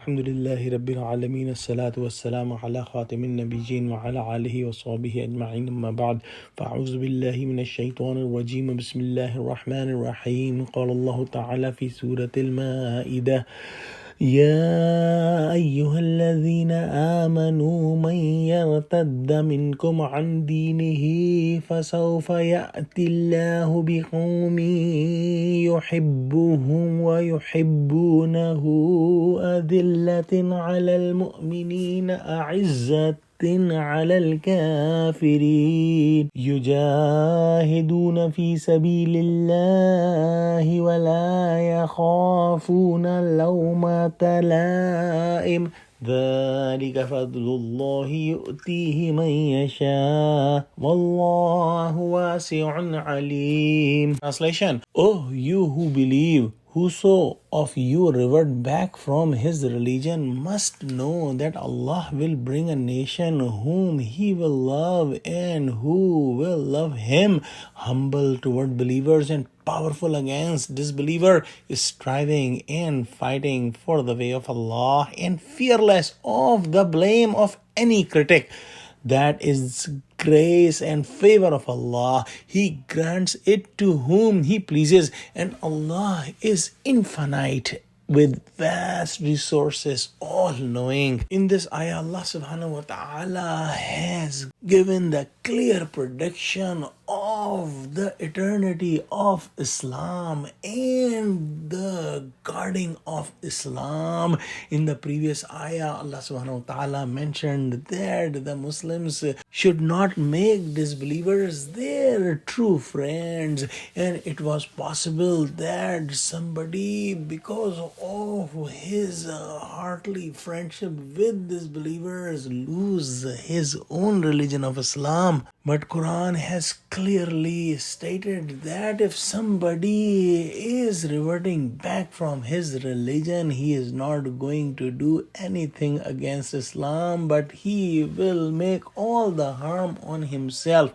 Alhamdulillahi Rabbil Alameen. As-salatu was-salamu ala khatimin nabiyyin wa ala alihi wa sahbihi ajma'in. Amma ba'd. Fa'auzu billahi minash shaitanir rajeem. Bismillahir rahmanir rahim. Qala Allahu ta'ala fi Surah Al-Maeda. يا أيها الذين آمنوا من يرتد منكم عن دينه فسوف يأتي الله بقوم يحبهم ويحبونه أذلة على المؤمنين أعزة على الكافرين يجاهدون في سبيل الله ولا يخافون لومة لائم ذلك فضل الله يؤتيه من يشاء والله واسع عليم. Translation: Oh, you who believe, whoso of you revert back from his religion must know that Allah will bring a nation whom He will love and who will love Him, humble toward believers and powerful against disbeliever, striving and fighting for the way of Allah and fearless of the blame of any critic. That is grace and favor of Allah. He grants it to whom He pleases, and Allah is infinite with vast resources, all-knowing. In this ayah, Allah subhanahu wa ta'ala has given the clear prediction of the eternity of Islam and the guarding of Islam. In the previous ayah, Allah subhanahu wa ta'ala mentioned that the Muslims should not make disbelievers their true friends, and it was possible that somebody, because of his heartly friendship with disbelievers, lose his own religion of Islam. But Quran has clearly stated that if somebody is reverting back from his religion, he is not going to do anything against Islam, but he will make all the harm on himself.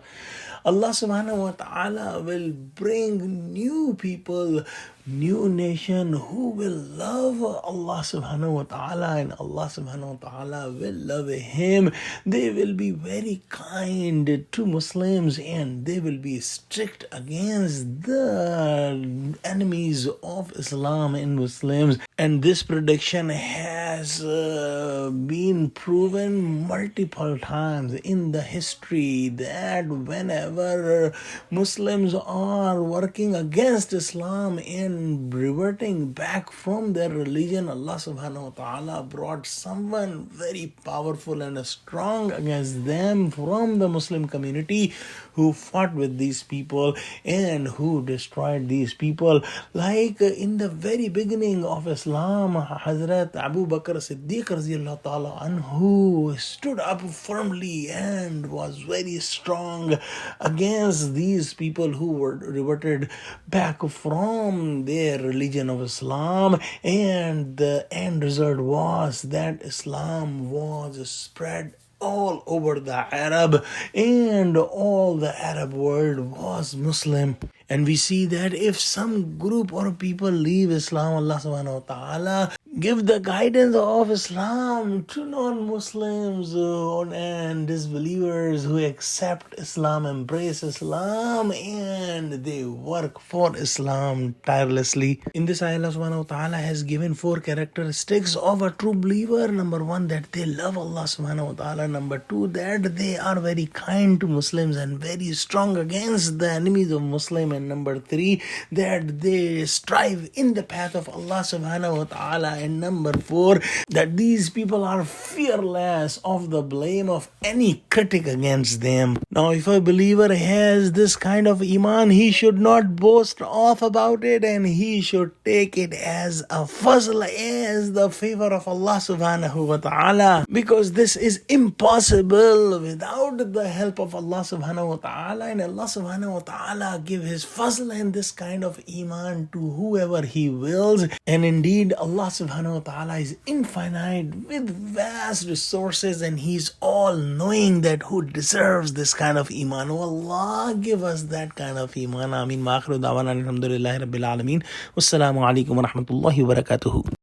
Allah subhanahu wa ta'ala will bring new people, new nation who will love Allah subhanahu wa ta'ala, and Allah subhanahu wa ta'ala will love him. They will be very kind to Muslims, and they will be strict against the enemies of Islam and Muslims. And this prediction has been proven multiple times in the history that whenever Muslims are working against Islam and reverting back from their religion, Allah subhanahu wa ta'ala brought someone very powerful and strong against them from the Muslim community who fought with these people and who destroyed these people. Like in the very beginning of Islam, Hazrat Abu Bakr Siddiq radiyallahu ta'ala anhu stood up firmly and was very strong against these people who were reverted back from their religion of Islam, and the end result was that Islam was spread all over the Arab, and all the Arab world was Muslim. And we see that if some group or people leave Islam, Allah subhanahu wa ta'ala give the guidance of Islam to non-Muslims and disbelievers who accept Islam, embrace Islam, and they work for Islam tirelessly. In this ayah, Allah subhanahu wa ta'ala has given 4 characteristics of a true believer. Number 1, that they love Allah subhanahu wa ta'ala. Number 2, that they are very kind to Muslims and very strong against the enemies of Muslim. And number 3, that they strive in the path of Allah subhanahu wa ta'ala. And number 4, that these people are fearless of the blame of any critic against them. Now, if a believer has this kind of iman, he should not boast off about it, and he should take it as a fazl, as the favor of Allah subhanahu wa ta'ala, because this is impossible without the help of Allah subhanahu wa ta'ala. And Allah subhanahu wa ta'ala give his fazl and this kind of iman to whoever he wills. And indeed, Allah subhanahu wa ta'ala is infinite with vast resources, and He's all-knowing that who deserves this kind of iman. Oh Allah, give us that kind of iman. Ameen. Ma akhiru da'wana alhamdulillahi rabbil alameen. Wassalamu alaikum wa rahmatullahi wa barakatuhu.